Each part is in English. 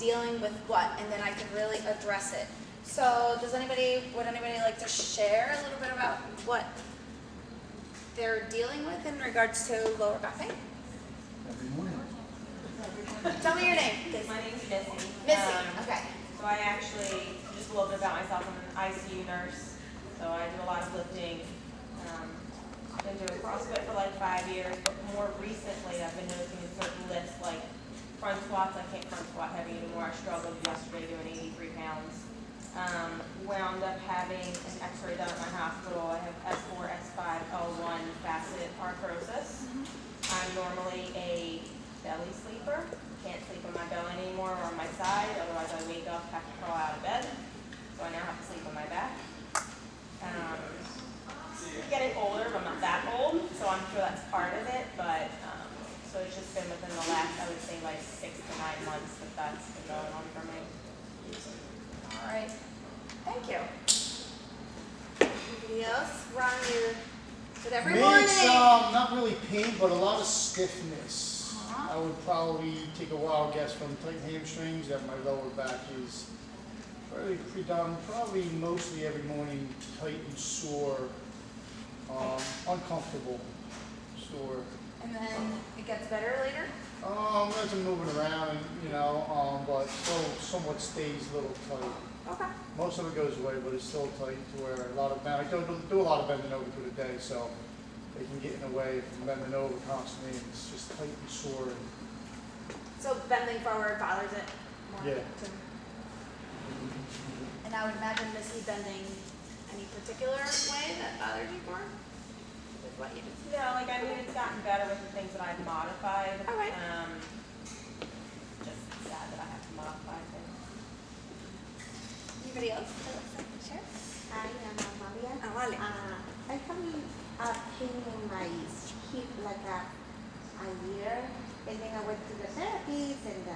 dealing with what, and then I can really address it. So would anybody like to share a little bit about what they're dealing with in regards to lower back pain? Every morning. Tell me your name, please. My name's Missy. Missy, okay. So I actually, just a little bit about myself, I'm an ICU nurse, so I do a lot of lifting. I've been doing CrossFit for like 5 years, but more recently I've been noticing in certain lifts like front squats. I can't front squat heavy anymore. I struggled yesterday doing 83 pounds. Wound up having an x-ray done at my hospital. I have S4, S5, L1 facet arthrosis. I'm normally a belly sleeper. Can't sleep on my belly anymore or on my side, otherwise I wake up, have to crawl out of bed. So I now have to sleep on my back. Getting older, but I'm not that old, so I'm sure that's part of it, but so it's just been within the last, I would say, like 6 to 9 months that's been going on for me. All right, thank you. Anybody else? Ron, you with every Me, morning. it's not really pain, but a lot of stiffness. I would probably take a wild guess from tight hamstrings that my lower back is probably mostly every morning tight and sore, uncomfortable, sore. And then it gets better later? As I'm moving around, and, but still somewhat stays a little tight. Okay. Most of it goes away, but it's still tight to where I do a lot of bending over through the day, so they can get in the way from bending over constantly, and it's just tight and sore. So bending forward bothers it more? Yeah. Too. And I would imagine Missy bending any particular way that bothers you more? With what you do? No, like I mean, it's gotten better with the things that I've modified. All right. Just sad that I have to modify things. Anybody else that looks like to share? Hi, I'm Amalia. Amalia. I have pain in my hip like a year, and then I went to the therapist and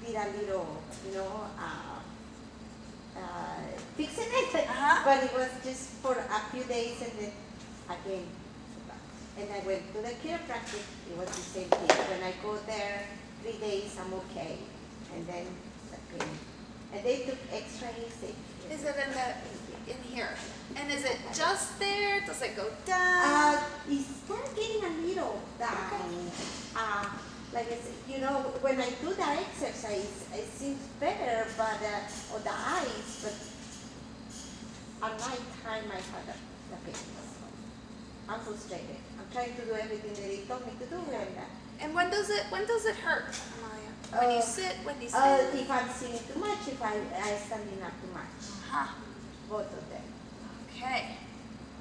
did a little, fixing it. But it was just for a few days, and then again. And I went to the chiropractic. It was the same thing. When I go there 3 days, I'm okay, and then the pain. And they took X-rays. Is it in here? And is it just there? Does it go down? It's start getting a little down. Like I said, when I do the exercise, it seems better, but or the eyes, but at night time I have the pain. I'm frustrated. I'm trying to do everything that they told me to do, And when does it hurt, Amalia? When you sit, when you stand? if I'm sitting too much, if I'm standing up too much. Both of them. Okay.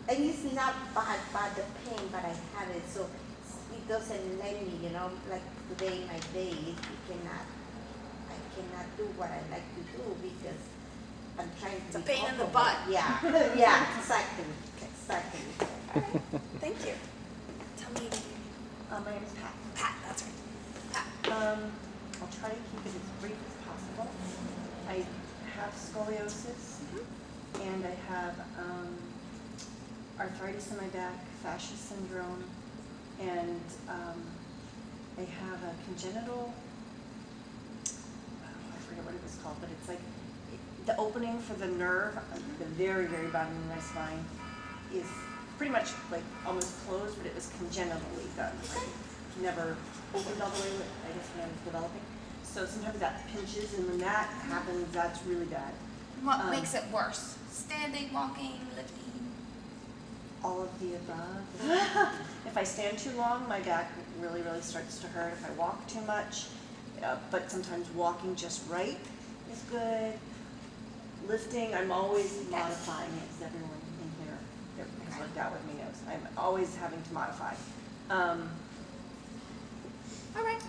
And it's not bad the pain, but I have it, so it doesn't let me, like today my day, I cannot do what I like to do because I'm trying to It's a be pain in the comfortable. butt. Yeah, yeah, exactly. All right. Thank you. Tell me your name. My name is Pat. Pat, that's right. Pat. I'll try to keep it as brief as possible. I have scoliosis, and I have arthritis in my back, fascia syndrome, and I have a congenital, I forget what it was called, but it's like the opening for the nerve, the very, very bottom of my spine, is pretty much like almost closed, but it was congenitally done. Right? Never opened all the way, I guess, when I was developing. So sometimes that pinches, and when that happens, that's really bad. What makes it worse? Standing, walking, lifting? All of the above. If I stand too long, my back really, really starts to hurt. If I walk too much, but sometimes walking just right is good. Lifting, I'm always modifying it, as everyone in here that has worked out with me knows. I'm always having to modify. All right.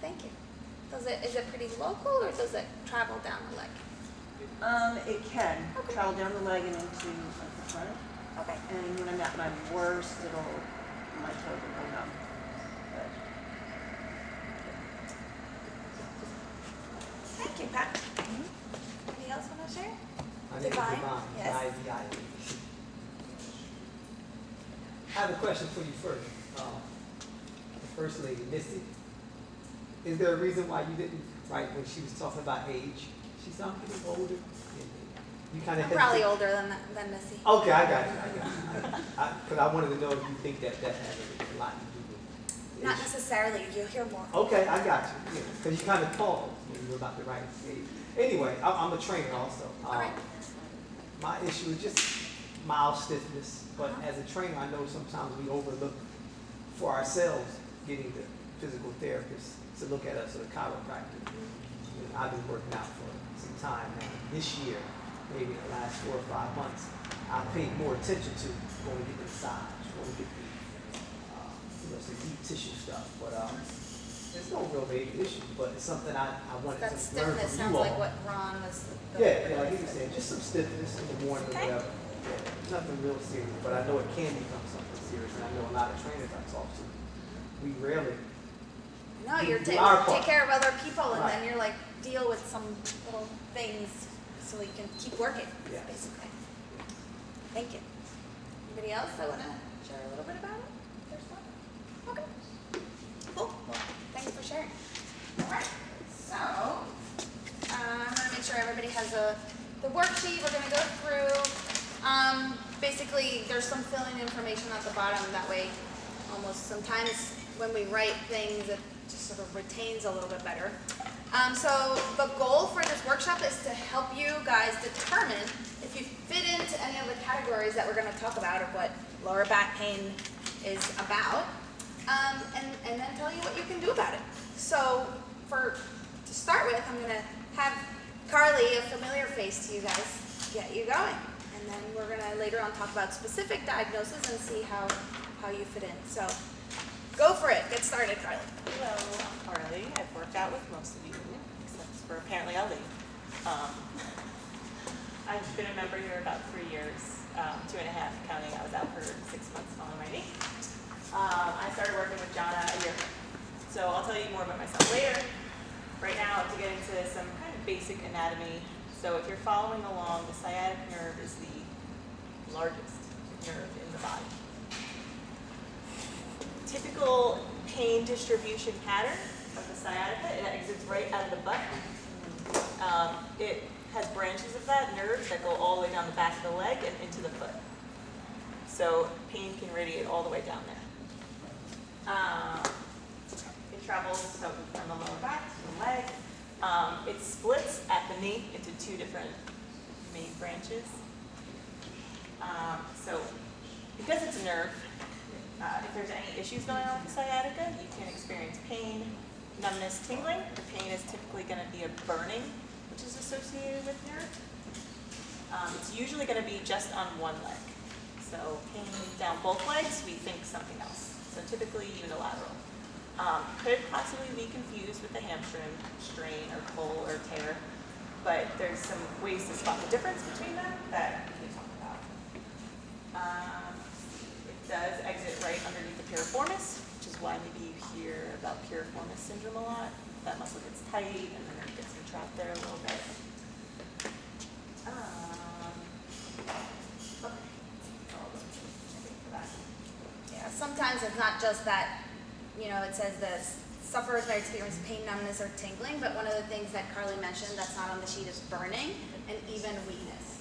Thank you. Is it pretty local, or does it travel down the leg? It can travel down the leg and into like the front. Okay. And when I'm at my worst, my toe will go numb. But, Thank you, Pat. Anybody else want to share? My name is Divine? Divine. Yes. I-V-I-N. I have a question for you first. The first lady, Missy. Is there a reason why you didn't, right, when she was talking about age? She said, I'm getting older. You kind of I'm probably older than Missy. Okay, I got you. Because I wanted to know if you think that had a lot to do with Not age. necessarily. You'll hear more. Okay, I got you. Yeah, because you kind of paused when you were about the right age. Anyway, I'm a trainer also. Alright. My issue is just mild stiffness, but as a trainer, I know sometimes we overlook for ourselves getting the physical therapist to look at us or the chiropractor. You know, I've been working out for some time now. This year, maybe the last 4 or 5 months, I paid more attention to going to get the massage, going to get the some deep tissue stuff. But there's no real major issue, but it's something I wanted That to learn stiffness from sounds you like all. what Ron was. Yeah, like he was saying, just some stiffness in the morning Okay. or whatever. Yeah, nothing real serious, but I know it can become something serious, and I know a lot of trainers I talk to, we rarely. No, Do you're our part. take care of other people, and Right. then you're like deal with some little things so you can keep working. Yeah. Basically. Thank you. Anybody else that wanna share a little bit about it? There's one. Okay. Cool. Well, thanks for sharing. All right. So I'm gonna make sure everybody has the worksheet. We're gonna go through. Basically, there's some fill-in information at the bottom. That way, almost sometimes when we write things, it just sort of retains a little bit better. So the goal for this workshop is to help you guys determine if you fit into any of the categories that we're going to talk about of what lower back pain is about, and then tell you what you can do about it. So to start with, I'm going to have Carly, a familiar face to you guys, get you going. And then we're going to later on talk about specific diagnoses and see how you fit in. So go for it. Get started, Carly. Hello, I'm Carly. I've worked out with most of you, except for apparently Ali. I've been a member here about 3 years, 2.5 counting. I was out for 6 months following my knee. I started working with John a year ago. So I'll tell you more about myself later. Right now, to get into some kind of basic anatomy. So if you're following along, the sciatic nerve is the largest nerve in the body. Typical pain distribution pattern of the sciatica, it exits right out of the butt. It has branches of that nerve that go all the way down the back of the leg and into the foot. So pain can radiate all the way down there. It travels from the lower back to the leg. It splits at the knee into 2 different main branches. So because it's a nerve, if there's any issues going on with the sciatica, you can experience pain, numbness, tingling. The pain is typically going to be a burning, which is associated with nerve. It's usually going to be just on one leg. So pain down both legs, we think something else. So typically unilateral. Could possibly be confused with the hamstring strain or pull or tear, but there's some ways to spot the difference between them that we can talk about. It does exit right underneath the piriformis, which is why maybe you hear about piriformis syndrome a lot. That muscle gets tight and then it gets entrapped there a little bit. Okay. I think for that. Yeah, sometimes it's not just that, it says the sufferers may experience pain, numbness, or tingling, but one of the things that Carly mentioned that's not on the sheet is burning and even weakness.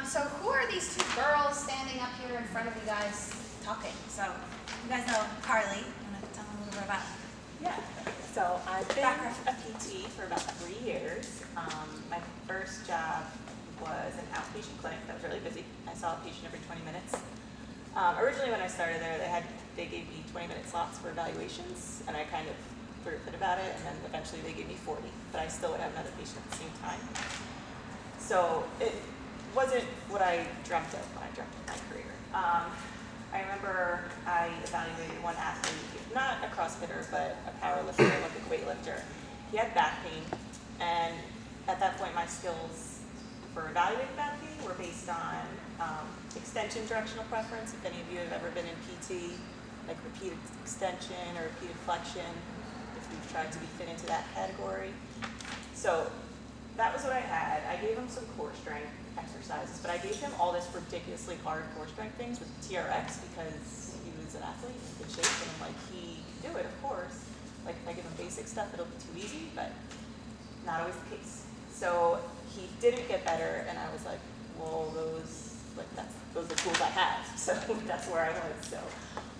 So who are these 2 girls standing up here in front of you guys talking? So you guys know Carly. You want to tell them a little bit about Yeah, so I've been a PT for about 3 years. My first job was an outpatient clinic that was really busy. I saw a patient every 20 minutes. Originally when I started there, they gave me 20-minute slots for evaluations, and I kind of threw a fit about it, and then eventually they gave me 40, but I still would have another patient at the same time. So it wasn't what I dreamt of when I dreamt of my career. I remember I evaluated one athlete, not a CrossFitter, but a powerlifter, Olympic weightlifter. He had back pain, and at that point my skills for evaluating back pain were based on extension directional preference. If any of you have ever been in PT, like repeated extension or repeated flexion, if you've tried to be fit into that category. So that was what I had. I gave him some core strength exercises, but I gave him all this ridiculously hard core strength things with TRX because he was an athlete in good shape, and I'm like, he can do it, of course. like if I give him basic stuff, it'll be too easy, but not always the case. So he didn't get better, and I was like, well, those are tools I have. So that's where I was. So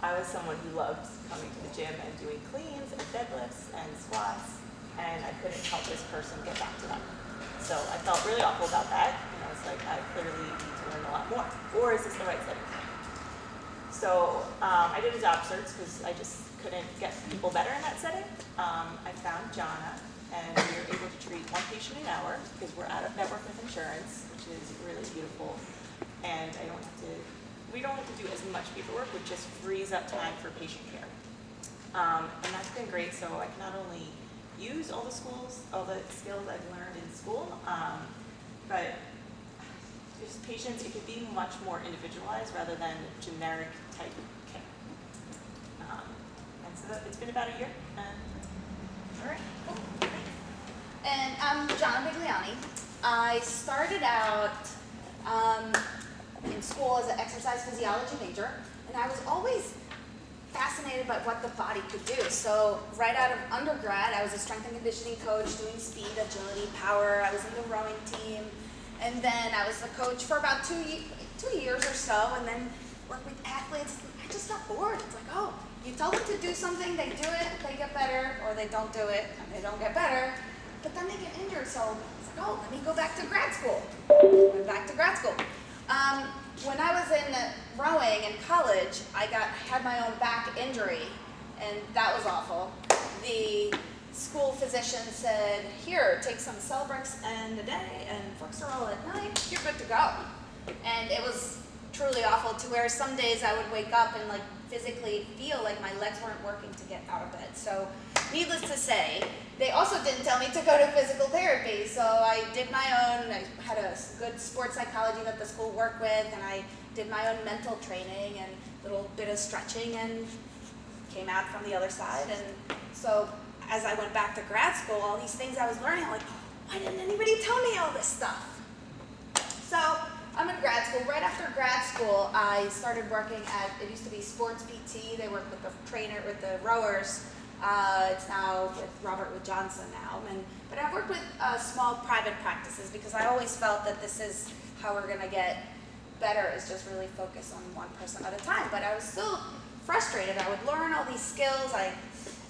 I was someone who loved coming to the gym and doing cleans and deadlifts and squats, and I couldn't help this person get back to them. So I felt really awful about that, and I was like, I clearly need to learn a lot more. Or is this the right setting for me? So I did a job search because I just couldn't get people better in that setting. I found Jonna, and we were able to treat one patient an hour because we're out of network with insurance, which is really beautiful. And we don't have to do as much paperwork, which just frees up time for patient care. And that's been great. So I can not only use all the skills I've learned in school, but just patients, it could be much more individualized rather than generic type care. And so it's been about a year. All right, cool, thanks. And I'm John McNally. I started out in school as an exercise physiology major, and I was always fascinated by what the body could do. So right out of undergrad, I was a strength and conditioning coach doing speed, agility, power. I was in the rowing team. And then I was the coach for about 2 years or so, and then worked with athletes. I just got bored. It's like, oh, you tell them to do something, they do it, they get better, or they don't do it, and they don't get better. But then they get injured, so it's like, oh, let me go back to grad school. Went back to grad school. When I was in rowing in college, I had my own back injury, and that was awful. The school physician said, here, take some Celebrex and a day and Flexerol at night, you're good to go. And it was truly awful to where some days I would wake up and like physically feel like my legs weren't working to get out of bed. So needless to say, they also didn't tell me to go to physical therapy. So I did my own, I had a good sports psychology that the school worked with, and I did my own mental training and a little bit of stretching and came out from the other side. And so as I went back to grad school, all these things I was learning, I'm like, why didn't anybody tell me all this stuff? So I'm in grad school. Right after grad school, I started working at, it used to be Sports PT. They work with the trainer, with the rowers. It's now with Robert Wood Johnson now. But I've worked with small private practices because I always felt that this is how we're going to get better, is just really focus on one person at a time. But I was still frustrated. I would learn all these skills.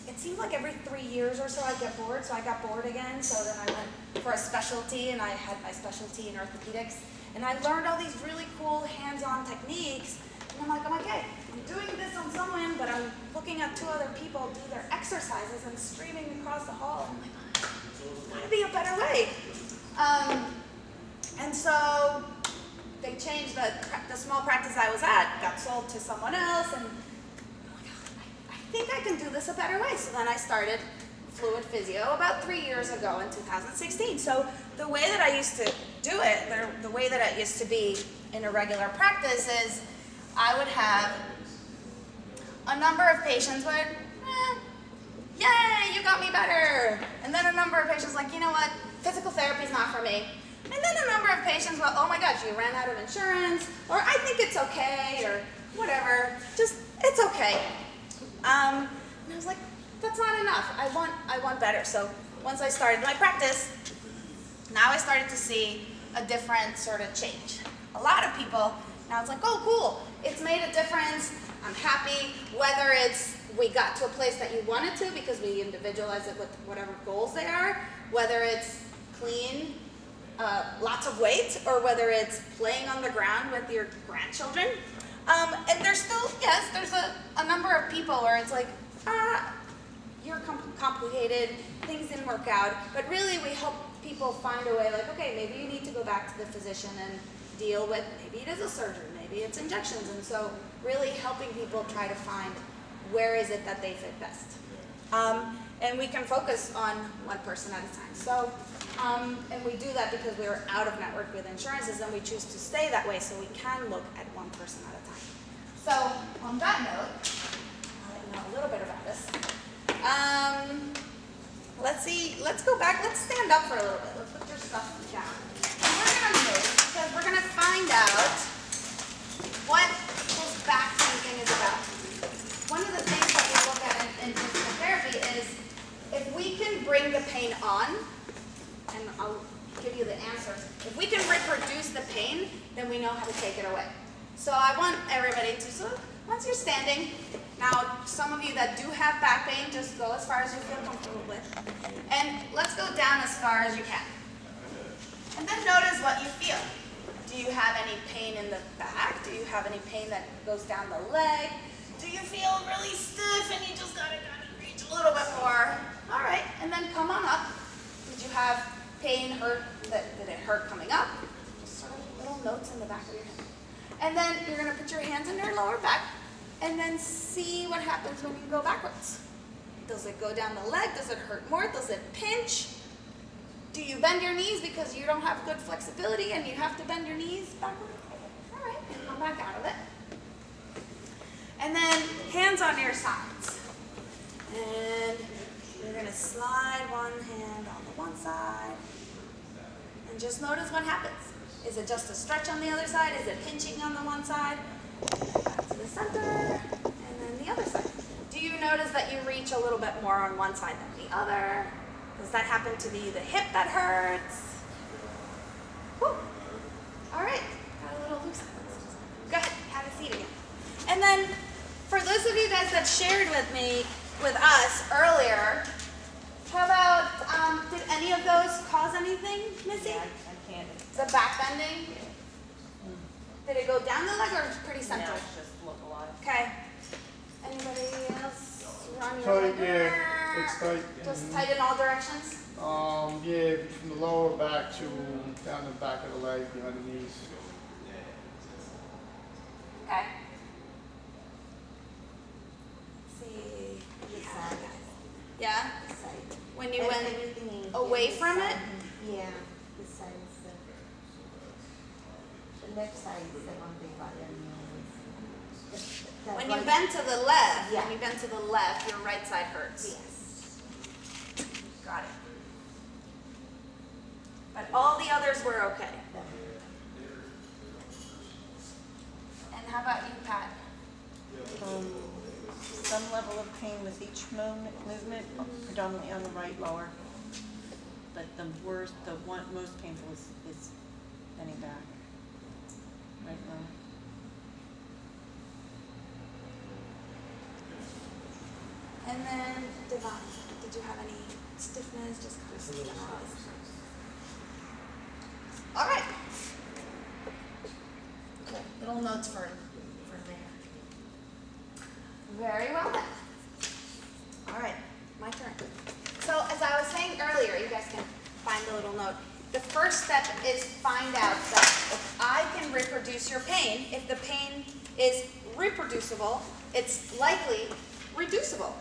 It seemed like every 3 years or so I'd get bored, so I got bored again. So then I went for a specialty, and I had my specialty in orthopedics. And I learned all these really cool hands-on techniques. And I'm like, okay, I'm doing this on someone, but I'm looking at 2 other people do their exercises and streaming across the hall. And I'm like, there's gotta be a better way. And so they changed the small practice I was at, got sold to someone else, and I think I can do this a better way. So then I started Fluid Physio about 3 years ago in 2016. So the way that I used to do it, the way that it used to be in a regular practice is I would have a number of patients would, yay, you got me better. And then a number of patients like, you know what, physical therapy is not for me. And then a number of patients, well, oh my gosh, you ran out of insurance, or I think it's okay, or whatever, just, it's okay. And I was like, that's not enough. I want better. So once I started my practice, now I started to see a different sort of change. A lot of people, now it's like, oh, cool. It's made a difference. I'm happy. Whether it's we got to a place that you wanted to because we individualize it with whatever goals they are, whether it's clean, lots of weight, or whether it's playing on the ground with your grandchildren. And there's still, yes, there's a number of people where it's like, you're complicated, things didn't work out, but really we help people find a way, like, okay, maybe you need to go back to the physician and deal with, maybe it is a surgery, maybe it's injections, and so really helping people try to find where is it that they fit best. And we can focus on one person at a time. So, and we do that because we are out of network with insurances, and we choose to stay that way so we can look at one person at a time. So, on that note, I'll let you know a little bit about this. Let's see, let's go back, let's stand up for a little bit. Let's put your stuff down. And we're going to move because we're going to find out what this back thinking is about. One of the things that we look at in physical therapy is can bring the pain on, and I'll give you the answer. If we can reproduce the pain, then we know how to take it away. So I want everybody to, so once you're standing, now some of you that do have back pain, just go as far as you feel comfortable with. And let's go down as far as you can. And then notice what you feel. Do you have any pain in the back? Do you have any pain that goes down the leg? Do you feel really stiff and you just gotta reach a little bit more? All right, and then come on up. Did you have pain, did it hurt coming up? Just sort of little notes in the back of your head. And then you're gonna put your hands in your lower back and then see what happens when you go backwards. Does it go down the leg? Does it hurt more? Does it pinch? Do you bend your knees because you don't have good flexibility and you have to bend your knees backwards? All right, and come back out of it. And then hands on your sides. And you're gonna slide one hand on the one side. And just notice what happens. Is it just a stretch on the other side? Is it pinching on the one side? Back to the center, and then the other side. Do you notice that you reach a little bit more on one side than the other? Does that happen to be the hip that hurts? Woo. All right, got a little loose. Go ahead, have a seat again. And then, for those of you guys that shared with us earlier, how about, did any of those cause anything, Missy? Yeah, I can't. The back bending? Did it go down the leg or pretty central? No, it's just localized. Okay. Anybody else? Run Tight, your yeah, it's tight. Just tight in all directions? Yeah, from the lower back to down the back of the leg, behind the knees. Okay. See. Yeah? The side. When you went Everything away the from side. it? Yeah, the side is the left side is the one they bother me. When you bend to the left, Yeah. when you bend to the left, your right side hurts. Yes. Got it. But all the others were okay. And how about you, Pat? Some level of pain with each movement, predominantly on the right lower. But the most painful is bending back. Right lower. And then, Devon, did you have any stiffness? Just kind of generalized. All right. Okay, little notes for there. Very well then. All right, my turn. So as I was saying earlier, you guys can find the little note. The first step is find out that if I can reproduce your pain, if the pain is reproducible, it's likely reducible.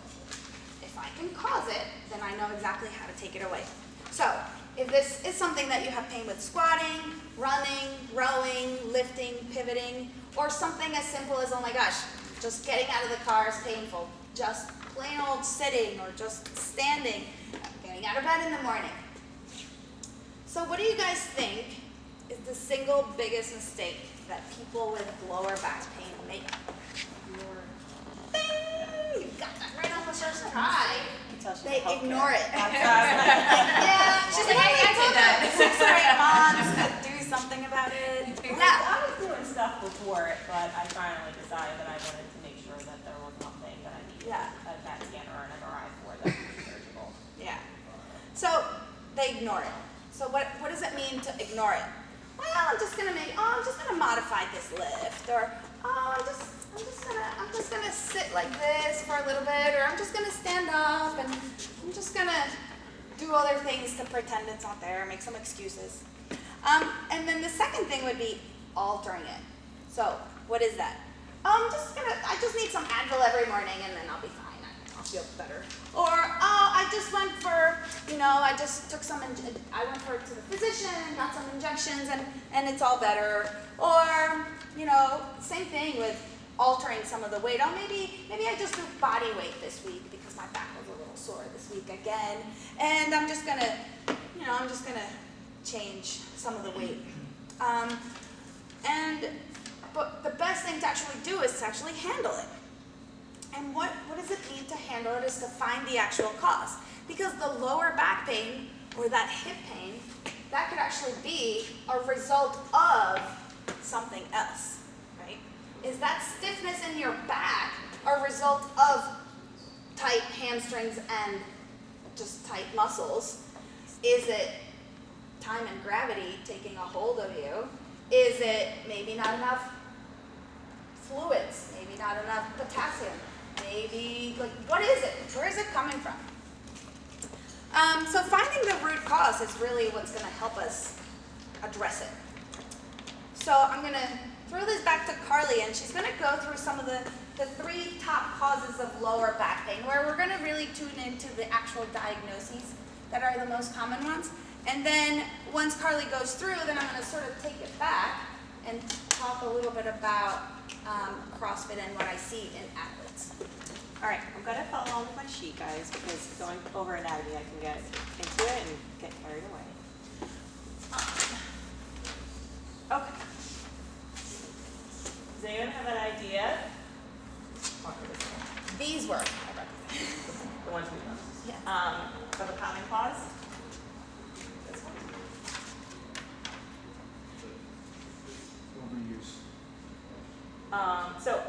If I can cause it, then I know exactly how to take it away. So if this is something that you have pain with squatting, running, rowing, lifting, pivoting, or something as simple as, oh my gosh, just getting out of the car is painful, just plain old sitting or just standing, getting out of bed in the morning. So what do you guys think is the single biggest mistake that people with lower back pain make? Ding! You got that right on the first try. They ignore it. Yeah, she's like, I told them 6 or 8 months to do something about it. Yeah. I was doing stuff before it, but I finally decided that I wanted to make sure that there was something that I needed a CAT scan or an MRI for that was surgical. Yeah. So they ignore it. So what does it mean to ignore it? Well, I'm just gonna modify this lift, or I'm just gonna sit like this for a little bit, or I'm just gonna stand up and I'm just gonna do other things to pretend it's not there, make some excuses. And then the second thing would be altering it. So what is that? I just need some Advil every morning and then I'll be fine. I'll feel better. Or, I just went for, I just took I went to the physician and got some injections and it's all better. Or, same thing with altering some of the weight. Oh, maybe I just do body weight this week because my back was a little sore this week again. And I'm just gonna change some of the weight. But the best thing to actually do is to actually handle it. And what does it mean to handle it is to find the actual cause. Because the lower back pain or that hip pain, that could actually be a result of something else, right? Is that stiffness in your back a result of tight hamstrings and just tight muscles? Is it time and gravity taking a hold of you? Is it maybe not enough fluids? Maybe not enough potassium? Maybe, like, what is it? Where is it coming from? So finding the root cause is really what's going to help us address it. So I'm going to throw this back to Carly, and she's going to go through some of the 3 top causes of lower back pain, where we're going to really tune into the actual diagnoses that are the most common ones. And then once Carly goes through, then I'm going to sort of take it back and talk a little bit about CrossFit and what I see in athletes. All right, I'm gonna follow along with my sheet, guys, because going over anatomy, I can get into it and get carried away. Okay. Does anyone have an idea? These work. The ones we know. Yeah. Of a common cause? This one. Overuse. So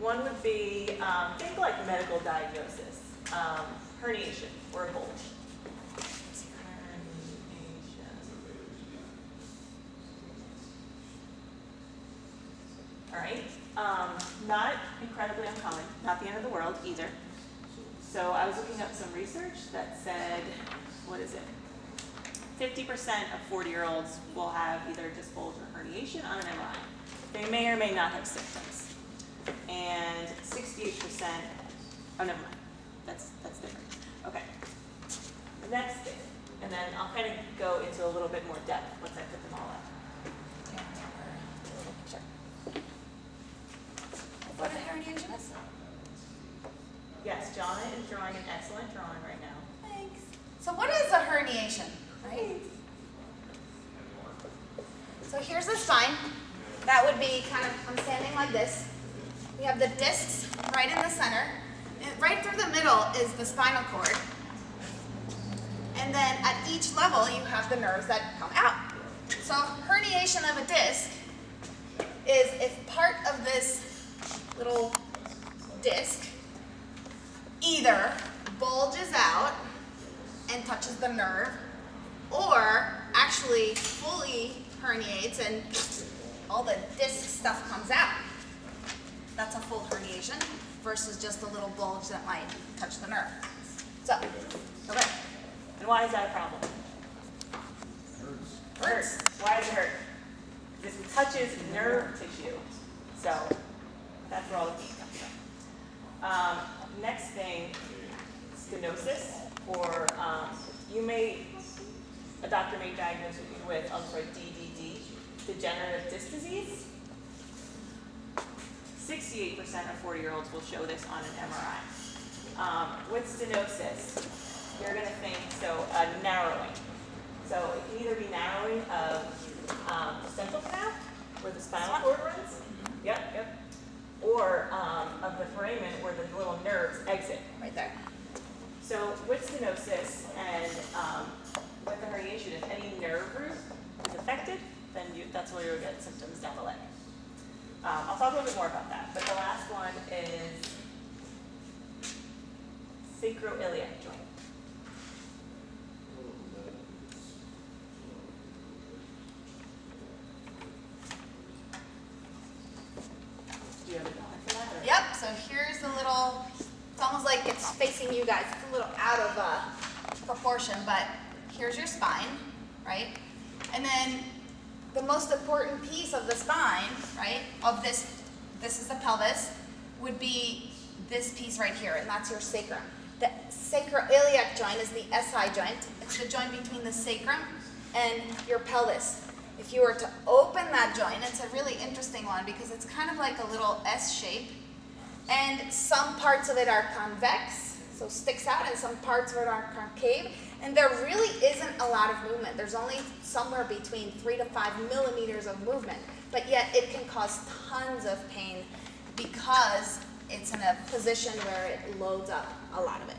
one would be, think like medical diagnosis, herniation or a bulge. All right, not incredibly uncommon, not the end of the world either. So I was looking up some research that said, what is it? 50% of 40-year-olds will have either disc bulge or herniation on an MRI. They may or may not have symptoms. And 68%, oh, never mind, that's different. Okay, the next thing, and then I'll kind of go into a little bit more depth once I put them all up. What a herniation is? Yes, Jonna is drawing an excellent drawing right now. Thanks. So what is a herniation, right? So here's the spine. That would be kind of, I'm standing like this. We have the discs right in the center. And right through the middle is the spinal cord. And then at each level, you have the nerves that come out. So herniation of a disc is if part of this little disc either bulges out and touches the nerve, or actually fully herniates and all the disc stuff comes out. That's a full herniation versus just a little bulge that might touch the nerve. So, okay. And why is that a problem? Hurts. Why does it hurt? This touches nerve tissue. So that's where all the pain comes from. Next thing, stenosis, or a doctor may diagnose you with, DDD, degenerative disc disease. 68% of 40-year-olds will show this on an MRI. With stenosis, you're going to think, narrowing. So it can either be narrowing of the central canal, where the spinal cord runs. Yep. Or of the foramen, where the little nerves exit. Right there. So with stenosis and with the herniation, if any nerve root is affected, then that's where you'll get symptoms down the leg. I'll talk a little bit more about that. But the last one is sacroiliac joint. Do you have a drawing for that? Or? Yep, so here's the little, it's almost like it's facing you guys. It's a little out of proportion, but here's your spine, right? And then the most important piece of the spine, right, of this is the pelvis, would be this piece right here, and that's your sacrum. The sacroiliac joint is the SI joint. It's the joint between the sacrum and your pelvis. If you were to open that joint, it's a really interesting one because it's kind of like a little S shape, and some parts of it are convex, so sticks out, and some parts of it are concave, and there really isn't a lot of movement. There's only somewhere between 3 to 5 millimeters of movement, but yet it can cause tons of pain because it's in a position where it loads up a lot of it.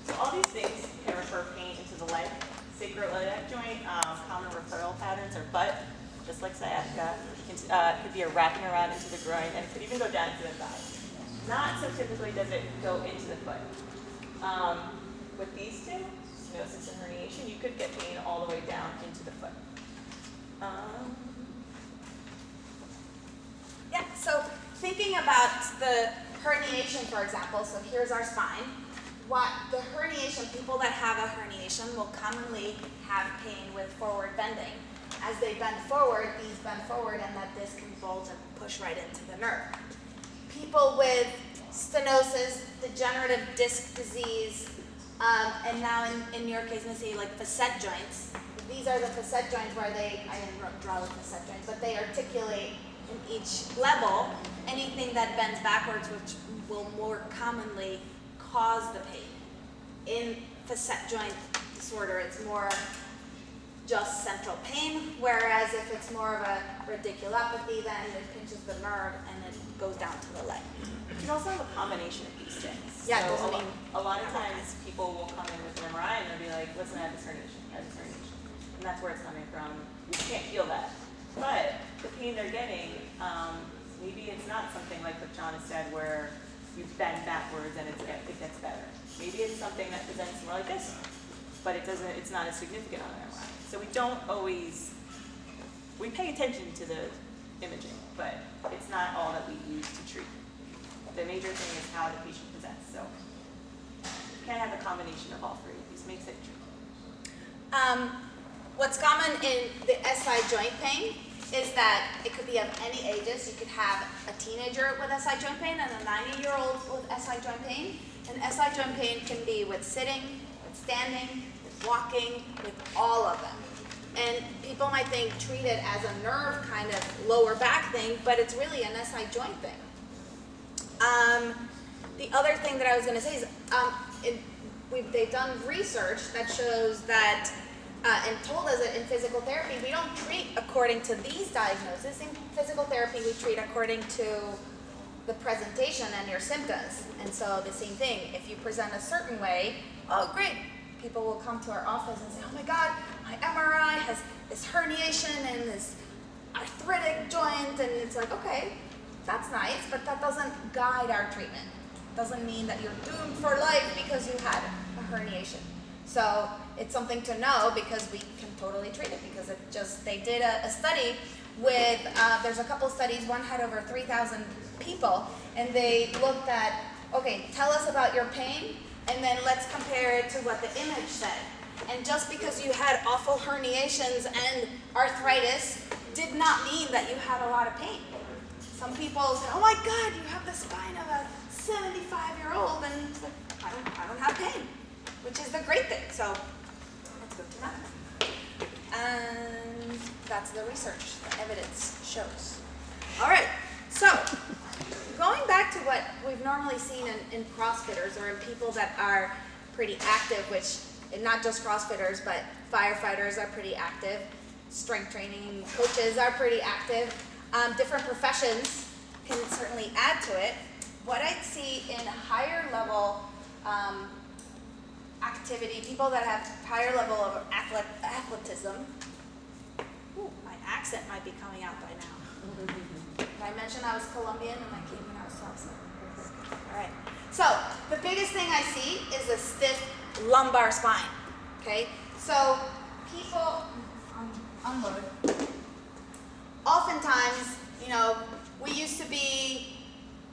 So all these things can refer pain into the leg, sacroiliac joint, common referral patterns are butt, just like sciatica. It could be a wrapping around into the groin, and it could even go down to the thigh. Not so typically does it go into the foot. With these two, stenosis and herniation, you could get pain all the way down into the foot. Yeah, so thinking about the herniation, for example, so here's our spine. What the herniation, people that have a herniation will commonly have pain with forward bending. As they bend forward, these bend forward and that disc can bulge and push right into the nerve. People with stenosis, degenerative disc disease, and now in your case, maybe like facet joints. These are the facet joints where I didn't draw the facet joints, but they articulate in each level. Anything that bends backwards, which will more commonly cause the pain. In facet joint disorder, it's more just central pain, whereas if it's more of a radiculopathy, then it pinches the nerve and it goes down to the leg. You can also have a combination of these things. Yeah, so doesn't mean a lot of times people will come in with an MRI and they'll be like, listen, I have this herniation, And that's where it's coming from. You can't feel that. But the pain they're getting, maybe it's not something like what John has said where you bend backwards and it gets better. Maybe it's something that presents more like this, but it's not as significant on an MRI. So we don't always, we pay attention to the imaging, but it's not all that we use to treat. The major thing is how the patient presents. So you can have a combination of all three of these, makes it true. What's common in the SI joint pain is that it could be of any ages. You could have a teenager with SI joint pain and a 90-year-old with SI joint pain. And SI joint pain can be with sitting, with standing, with walking, with all of them. And people might treat it as a nerve kind of lower back thing, but it's really an SI joint thing. The other thing that I was going to say is they've done research that shows that and told us that in physical therapy, we don't treat according to these diagnoses. In physical therapy, we treat according to the presentation and your symptoms. And so the same thing, if you present a certain way, oh great, people will come to our office and say, oh my God, my MRI has this herniation and this arthritic joint, and it's like, okay, that's nice, but that doesn't guide our treatment. It doesn't mean that you're doomed for life because you had a herniation. So it's something to know because we can totally treat it because they did a study with, there's a couple studies, one had over 3,000 people, and they looked at, okay, tell us about your pain, and then let's compare it to what the image said. And just because you had awful herniations and arthritis did not mean that you had a lot of pain. Some people say, oh my God, you have the spine of a 75-year-old, and it's like, I don't have pain, which is the great thing. So that's good to know. And that's the research, the evidence shows. All right, so going back to what we've normally seen in CrossFitters or in people that are pretty active, which not just CrossFitters, but firefighters are pretty active, strength training coaches are pretty active, different professions can certainly add to it. What I see in higher level activity, people that have higher level of athleticism, ooh, my accent might be coming out by now. Did I mention I was Colombian and I came when I was salsa? All right. So the biggest thing I see is a stiff lumbar spine. Okay. So people unload. Oftentimes, we used to be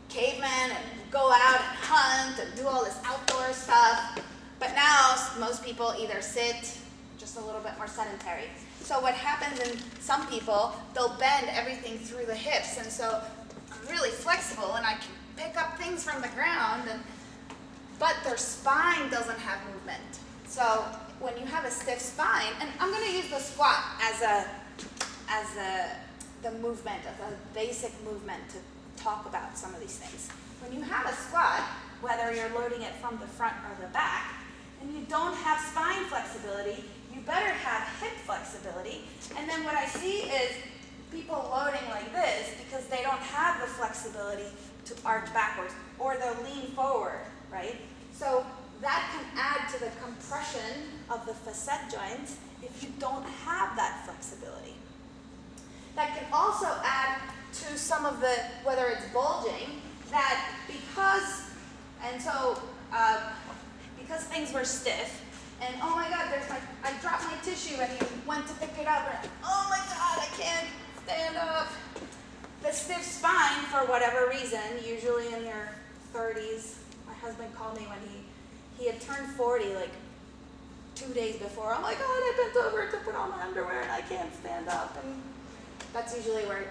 cavemen and go out and hunt and do all this outdoor stuff. But now most people either sit, just a little bit more sedentary. So what happens in some people, they'll bend everything through the hips, and so I'm really flexible and I can pick up things from the ground, but their spine doesn't have movement. So when you have a stiff spine, and I'm going to use the squat as the movement, the basic movement to talk about some of these things. When you have a squat, whether you're loading it from the front or the back, and you don't have spine flexibility, you better have hip flexibility. And then what I see is people loading like this because they don't have the flexibility to arch backwards, or they'll lean forward, right? So that can add to the compression of the facet joints if you don't have that flexibility. That can also add to some of the, whether it's bulging, that because things were stiff, and oh my God, I dropped my tissue and you went to pick it up, and oh my God, I can't stand up. The stiff spine, for whatever reason, usually in your 30s, my husband called me when he had turned 40 like 2 days before. Oh my God, I bent over to put on my underwear and I can't stand up. And that's usually where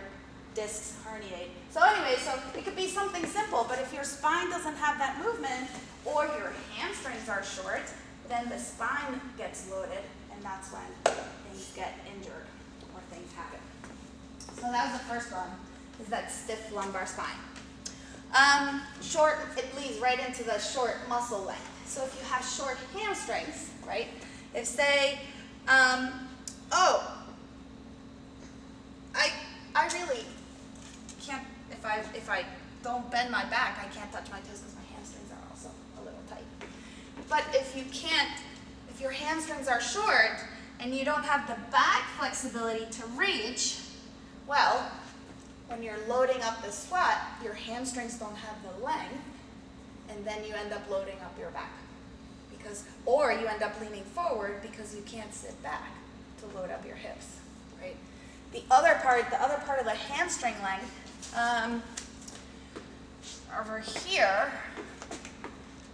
discs herniate. So anyway, so it could be something simple, but if your spine doesn't have that movement or your hamstrings are short, then the spine gets loaded, and that's when things get injured or things happen. So that was the first one, is that stiff lumbar spine. Short, it leads right into the short muscle length. So if you have short hamstrings, right? If say, I really can't, if I don't bend my back, I can't touch my toes because my hamstrings are also a little tight. But if your hamstrings are short and you don't have the back flexibility to reach, well, when you're loading up the squat, your hamstrings don't have the length, and then you end up loading up your back. Or you end up leaning forward because you can't sit back to load up your hips, right? The other part of the hamstring length, over here,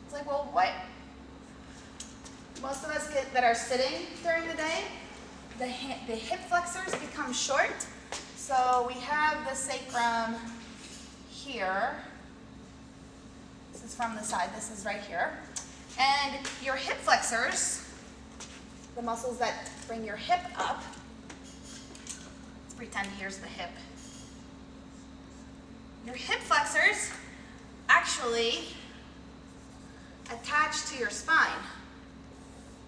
it's like, well, what? Most of us that are sitting during the day, the hip flexors become short. So we have the sacrum here. This is from the side, this is right here. And your hip flexors, the muscles that bring your hip up, let's pretend here's the hip. Your hip flexors actually attach to your spine.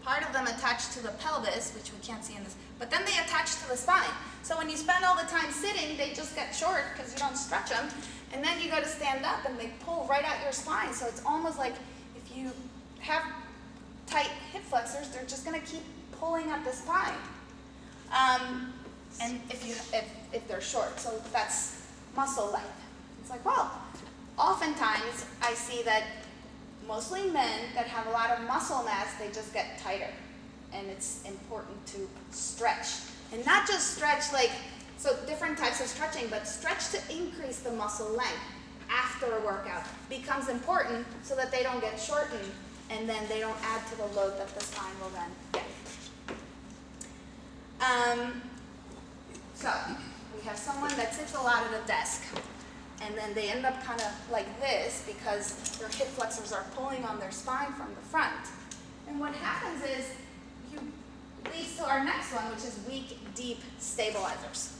Part of them attach to the pelvis, which we can't see in this, but then they attach to the spine. So when you spend all the time sitting, they just get short because you don't stretch them, and then you go to stand up and they pull right out your spine. So it's almost like if you have tight hip flexors, they're just going to keep pulling at the spine. And if they're short, so that's muscle length. It's like, well, oftentimes I see that mostly men that have a lot of muscle mass, they just get tighter. And it's important to stretch. And not just stretch like, so different types of stretching, but stretch to increase the muscle length after a workout becomes important so that they don't get shortened and then they don't add to the load that the spine will then get. So we have someone that sits a lot at a desk, and then they end up kind of like this because their hip flexors are pulling on their spine from the front. And what happens is, leads to our next one, which is weak, deep stabilizers.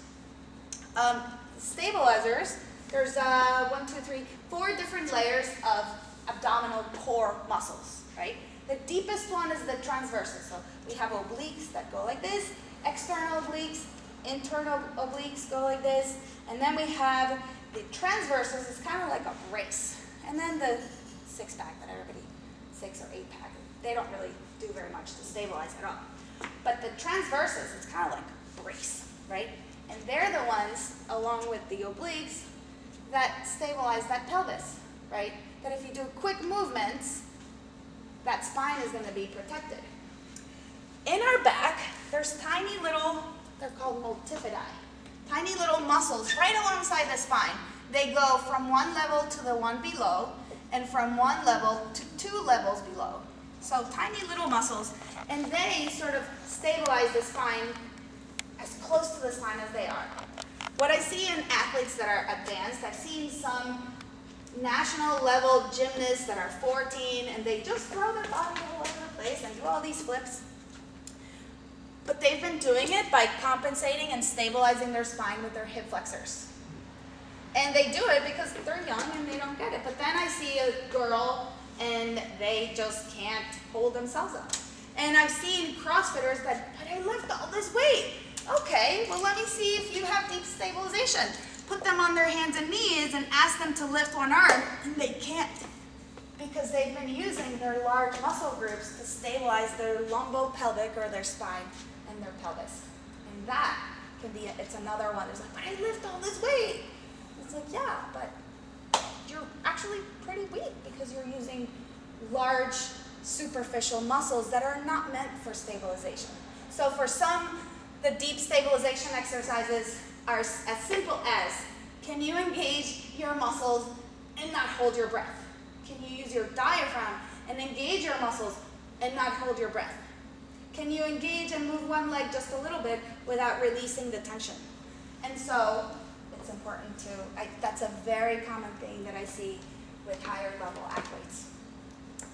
Stabilizers, there's 4 different layers of abdominal core muscles, right? The deepest one is the transverses. So we have obliques that go like this, external obliques, internal obliques go like this, and then we have the transverses. It's kind of like a brace. And then the 6-pack that everybody, 6 or 8-pack, they don't really do very much to stabilize at all. But the transverses, it's kind of like a brace, right? And they're the ones, along with the obliques, that stabilize that pelvis, right? That if you do quick movements, that spine is going to be protected. In our back, there's tiny little, they're called multifidi, tiny little muscles right alongside the spine. They go from one level to the one below, and from one level to 2 levels below. So tiny little muscles, and they sort of stabilize the spine as close to the spine as they are. What I see in athletes that are advanced, I've seen some national level gymnasts that are 14 and they just throw their body all over the place and do all these flips. But they've been doing it by compensating and stabilizing their spine with their hip flexors. And they do it because they're young and they don't get it. But then I see a girl and they just can't hold themselves up. And I've seen CrossFitters that, but I lift all this weight. Okay, well let me see if you have deep stabilization. put them on their hands and knees and ask them to lift one arm, and they can't because they've been using their large muscle groups to stabilize their lumbopelvic or their spine and their pelvis. And that can be, it's another one. It's like, but I lift all this weight. It's like, yeah, but you're actually pretty weak because you're using large superficial muscles that are not meant for stabilization. So for some, the deep stabilization exercises are as simple as, can you engage your muscles and not hold your breath? Can you use your diaphragm and engage your muscles and not hold your breath? Can you engage and move one leg just a little bit without releasing the tension? And so it's important to, that's a very common thing that I see with higher level athletes.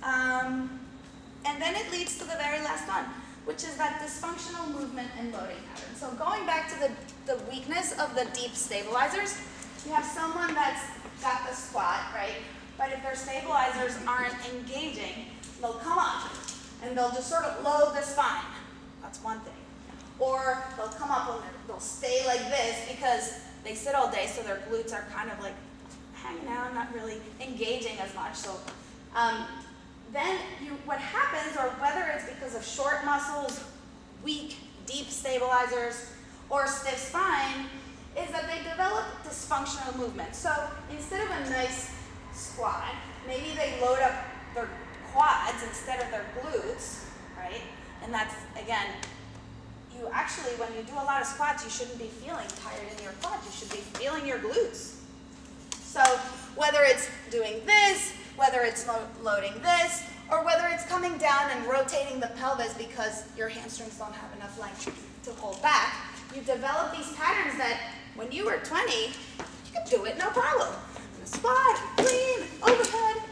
And then it leads to the very last one, which is that dysfunctional movement and loading pattern. So going back to the weakness of the deep stabilizers, you have someone that's got the squat, right? But if their stabilizers aren't engaging, they'll come up and they'll just sort of load the spine. That's one thing. Or they'll come up and they'll stay like this because they sit all day, so their glutes are kind of like hanging out, not really engaging as much. So then what happens, or whether it's because of short muscles, weak, deep stabilizers, or stiff spine, is that they develop dysfunctional movement. So instead of a nice squat, maybe they load up their quads instead of their glutes, right? And that's, again, you actually, when you do a lot of squats, you shouldn't be feeling tired in your quads. You should be feeling your glutes. So whether it's doing this, whether it's loading this, or whether it's coming down and rotating the pelvis because your hamstrings don't have enough length to hold back, you develop these patterns that when you were 20, you could do it no problem. Squat, clean, overhead.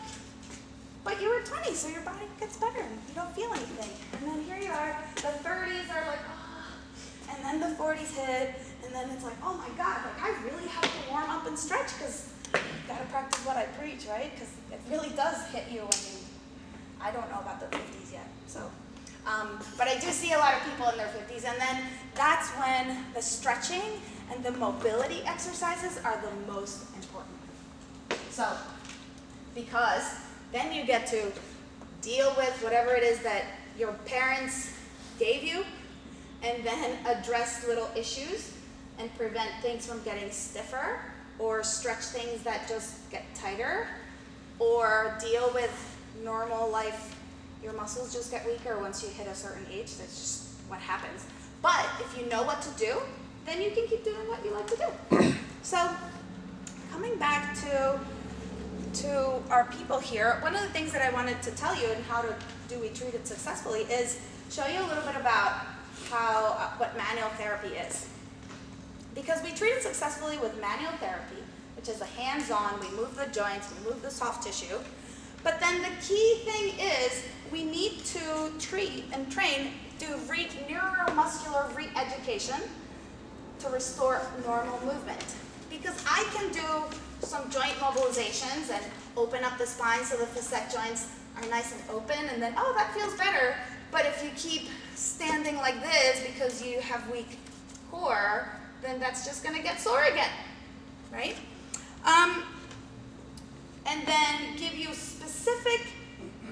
But you were 20, so your body gets better and you don't feel anything. And then here you are, the 30s are like, oh, and then the 40s hit, and then it's like, oh my God, like I really have to warm up and stretch because gotta practice what I preach, right? Because it really does hit you when you, I don't know about the 50s yet, so. But I do see a lot of people in their 50s, and then that's when the stretching and the mobility exercises are the most important. So, because then you get to deal with whatever it is that your parents gave you, and then address little issues and prevent things from getting stiffer, or stretch things that just get tighter, or deal with normal life. Your muscles just get weaker once you hit a certain age. That's just what happens. But if you know what to do, then you can keep doing what you like to do. So coming back to our people here, one of the things that I wanted to tell you and how do we treat it successfully is show you a little bit about what manual therapy is. Because we treat it successfully with manual therapy, which is a hands-on, we move the joints, we move the soft tissue. But then the key thing is we need to treat and train, do neuromuscular re-education to restore normal movement. Because I can do some joint mobilizations and open up the spine so the facet joints are nice and open, and then, oh, that feels better. But if you keep standing like this because you have weak core, then that's just gonna get sore again, right? And then give you specific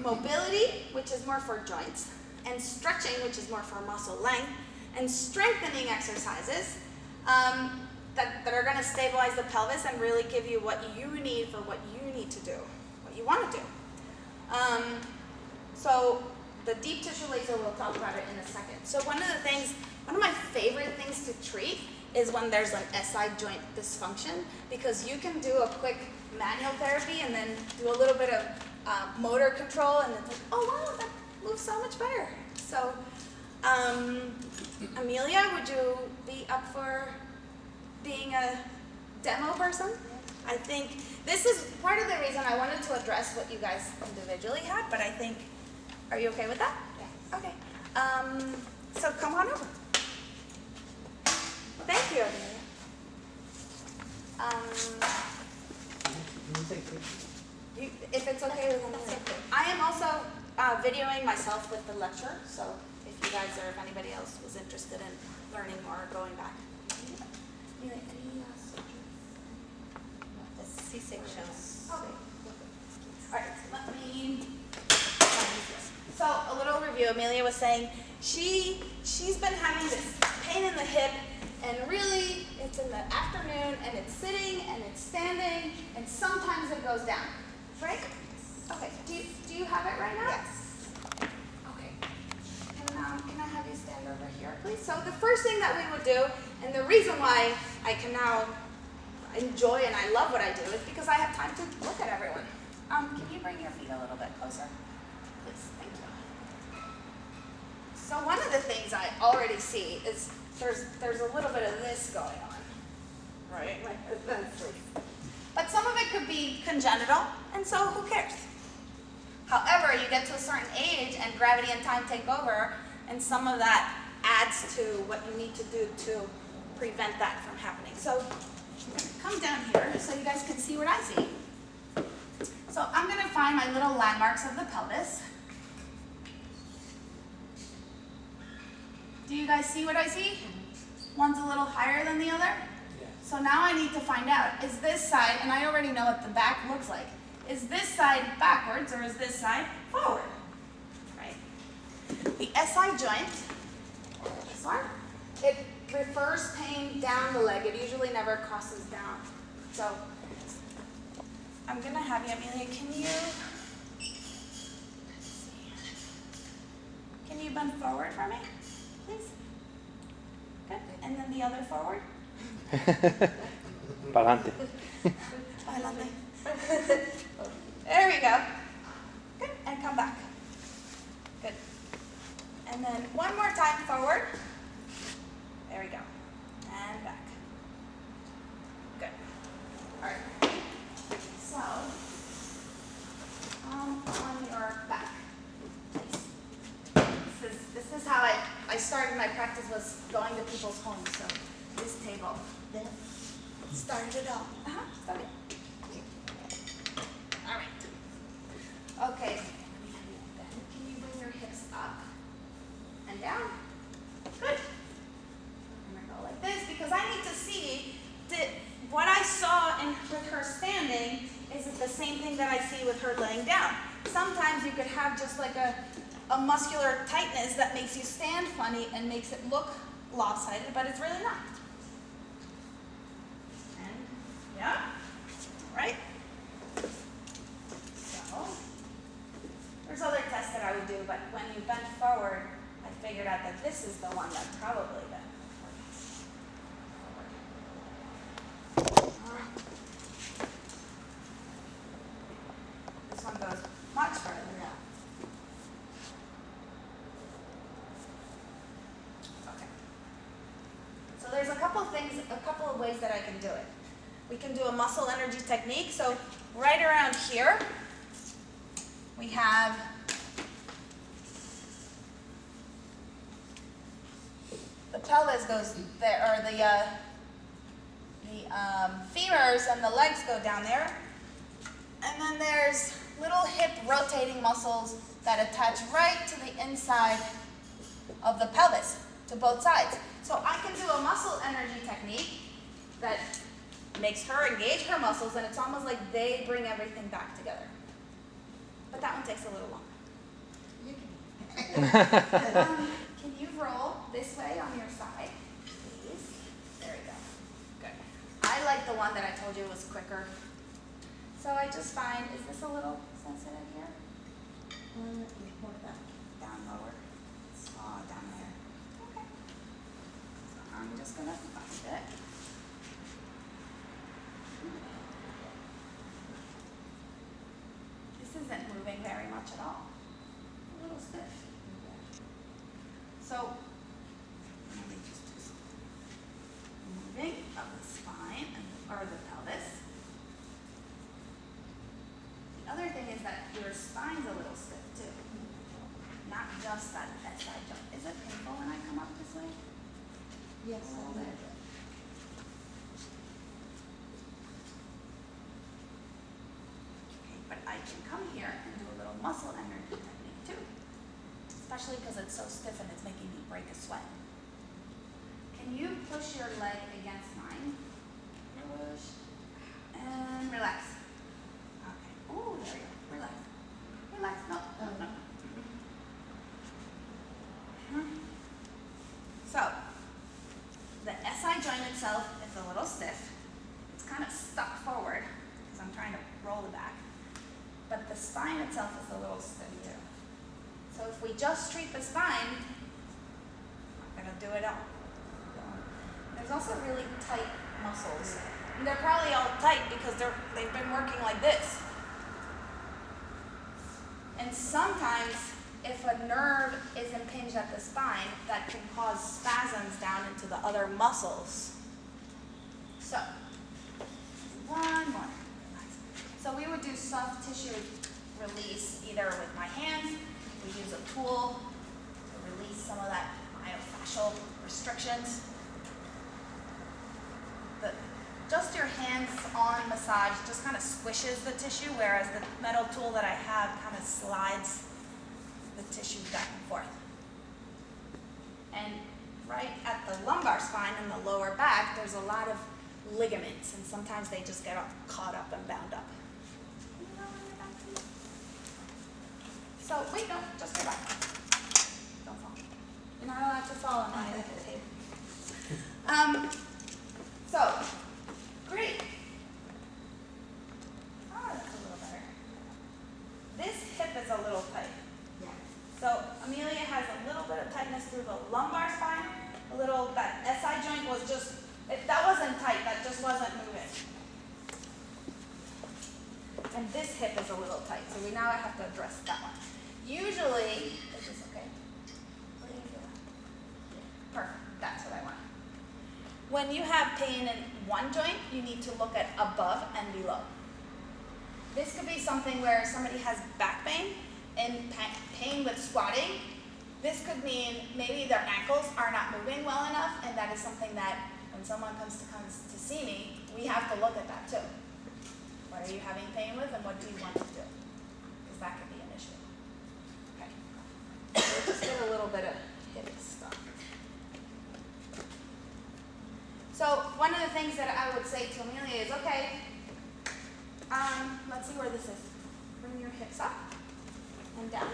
mobility, which is more for joints, and stretching, which is more for muscle length, and strengthening exercises that are gonna stabilize the pelvis and really give you what you need for what you need to do, what you wanna do. So the deep tissue laser, we'll talk about it in a second. So one of my favorite things to treat is when there's an SI joint dysfunction, because you can do a quick manual therapy and then do a little bit of motor control, and it's like, oh wow, that moves so much better. So, Amelia, would you be up for being a demo person? I think this is part of the reason I wanted to address what you guys individually had, but I think, are you okay with that? Yeah. Okay. So come on over. Thank you, Amelia. If it's okay with Amelia. I am also videoing myself with the lecture, so if you guys or if anybody else was interested in learning more or going back. C-sections. Okay. All right, let me. So a little review. Amelia was saying she's been having this pain in the hip, and really it's in the afternoon, and it's sitting and it's standing, and sometimes it goes down. Right? Okay. Do you have it right now? Yes. Okay. Can I have you stand over here, please? So the first thing that we would do, and the reason why I can now enjoy and I love what I do is because I have time to look at everyone. Can you bring your feet a little bit closer? Please, thank you. So one of the things I already see is there's a little bit of this going on, right? But some of it could be congenital, and so who cares? However, you get to a certain age and gravity and time take over, and some of that adds to what you need to do to prevent that from happening. So I'm going to come down here so you guys can see what I see. So I'm going to find my little landmarks of the pelvis. Do you guys see what I see? One's a little higher than the other. Yeah. So now I need to find out, is this side, and I already know what the back looks like, is this side backwards or is this side forward? Right? The SI joint, this one, it refers pain down the leg. It usually never crosses down. So I'm going to have you, Amelia, can you bend forward for me, please? Good. And then the other forward. Pa'lante. Adelante. There we go. Good. And come back. Good. And then one more time forward. There we go. And back. Good. All right. So, on your back, please. This is how I started my practice, was going to people's homes. So this table started it all. Started. All right. Okay. Can you bring your hips up and down? Good. I'm gonna go like this because I need to see that what I saw with her standing is it the same thing that I see with her laying down. Sometimes you could have just like a muscular tightness that makes you stand funny and makes it look lopsided, but it's really not. And yeah, right? So there's other tests that I would do, but when you bend forward, I figured out that this is the one that probably bent forward. This one goes much further. Okay. So there's a couple of ways that I can do it. We can do a muscle energy technique. So right around here, we have the pelvis goes there, or the femurs and the legs go down there. And then there's little hip rotating muscles that attach right to the inside of the pelvis, to both sides. So I can do a muscle energy technique that makes her engage her muscles, and it's almost like they bring everything back together. But that one takes a little longer. Can you roll this way on your side, please? There we go. Good. I like the one that I told you was quicker. So I just find, is this a little sensitive here? Down lower. Oh, down there. Okay. So I'm just going to find it. This isn't moving very much at all. A little stiff. So, let me just do some moving of the spine, or the pelvis. The other thing is that your spine's a little stiff too. Not just that SI joint. Is it painful when I come up this way? Yes. A little bit. Okay, but I can come here and do a little muscle energy technique too. Especially because it's so stiff and it's making me break a sweat. Can you push your leg against mine? Push And relax. Okay. Ooh, there you go. Relax. Relax. No, no, no. So, the SI joint itself is a little stiff. It's kind of stuck forward because I'm trying to roll the back. But the spine itself is a little stiff too. So if we just treat the spine, I'm not going to do it all. There's also really tight muscles. And they're probably all tight because they've been working like this. And sometimes, if a nerve is impinged at the spine, that can cause spasms down into the other muscles. So, one more. So we would do soft tissue release either with my hands. We use a tool to release some of that myofascial restrictions. Just your hands-on massage just kind of squishes the tissue, whereas the metal tool that I have kind of slides the tissue back and forth. And right at the lumbar spine and the lower back, there's a lot of ligaments, and sometimes they just get caught up and bound up. So, wait, no, just go back. Don't fall. You're not allowed to fall on my table. So, great. Oh, that's a little better. This hip is a little tight. Yeah. So Amelia has a little bit of tightness through the lumbar spine. That SI joint was just, that wasn't tight, that just wasn't moving. And this hip is a little tight, so we now have to address that one. Usually, is this okay? What do you feel? Perfect, that's what I want. When you have pain in one joint, you need to look at above and below. This could be something where somebody has back pain and pain with squatting. This could mean maybe their ankles are not moving well enough, and that is something that when someone comes to see me, we have to look at that too. What are you having pain with, and what do you want to do? Because that could be an issue. Okay. We'll just get a little bit of hip stuff. So one of the things that I would say to Amelia is, okay, let's see where this is. Bring your hips up and down.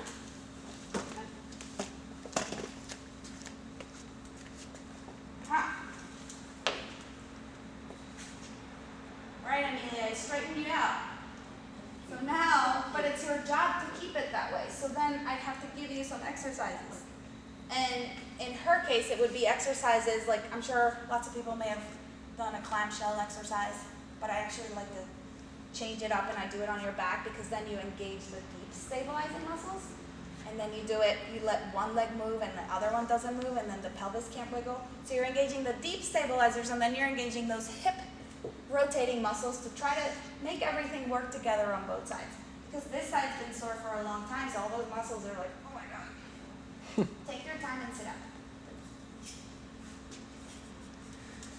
Right, Amelia, I straightened you out. So now, but it's your job to keep it that way. So then I have to give you some exercises. And in her case, it would be exercises like, I'm sure lots of people may have done a clamshell exercise, but I actually like to change it up and I do it on your back because then you engage the deep stabilizing muscles. And then you do it, you let one leg move and the other one doesn't move and then the pelvis can't wiggle. So you're engaging the deep stabilizers and then you're engaging those hip rotating muscles to try to make everything work together on both sides. Because this side's been sore for a long time, so all those muscles are like, oh my God. Take your time and sit up.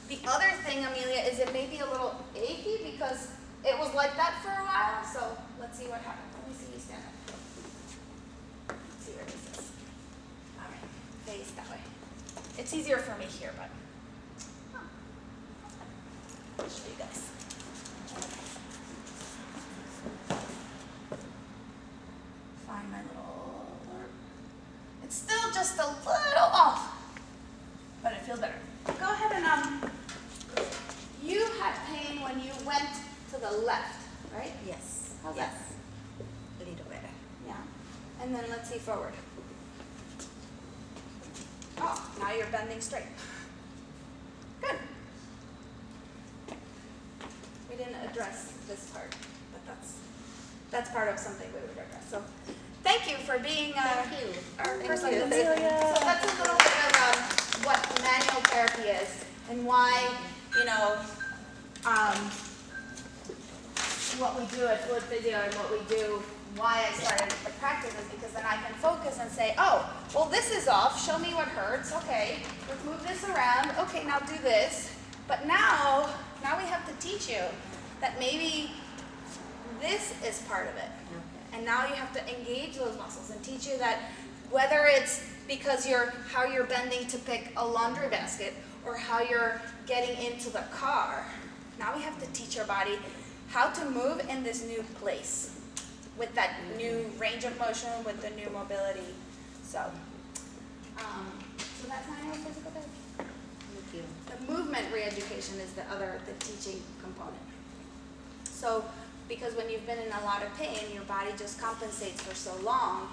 The other thing, Amelia, is it may be a little achy because it was like that for a while. So let's see what happens. Let me see you stand up. Let's see where this is. All right, face that way. It's easier for me here, but I'll show you guys. Find my little. It's still just a little off, but it feels better. Go ahead and you had pain when you went to the left, right? Yes. How's yes. that? A little better. Yeah. And then let's see forward. Oh, now you're bending straight. Good. We didn't address this part, but that's part of something we would address. So thank you for being Thank you. our Thank person. you. So that's a little bit of what manual therapy is and why, what we do at Fluid Physio and what we do, why I started the practice is because then I can focus and say, oh, well this is off, show me what hurts, okay, let's move this around, okay, now do this. But now we have to teach you that maybe this is part of it. Okay. And now you have to engage those muscles and teach you that whether it's because how you're bending to pick a laundry basket or how you're getting into the car, now we have to teach your body how to move in this new place with that new range of motion, with the new mobility. So that's my physical therapy. Thank you. The movement re-education is the teaching component. So, because when you've been in a lot of pain, your body just compensates for so long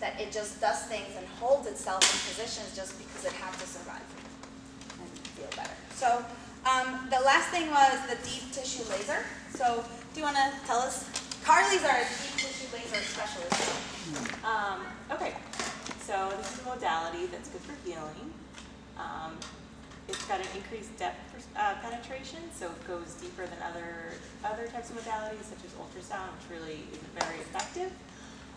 that it just does things and holds itself in positions just because it had to survive and feel better. So, the last thing was the deep tissue laser. So, do you want to tell us? Carly's our deep tissue laser specialist. Okay, so this is a modality that's good for healing. It's got an increased depth penetration, so it goes deeper than other types of modalities, such as ultrasound, which really isn't very effective.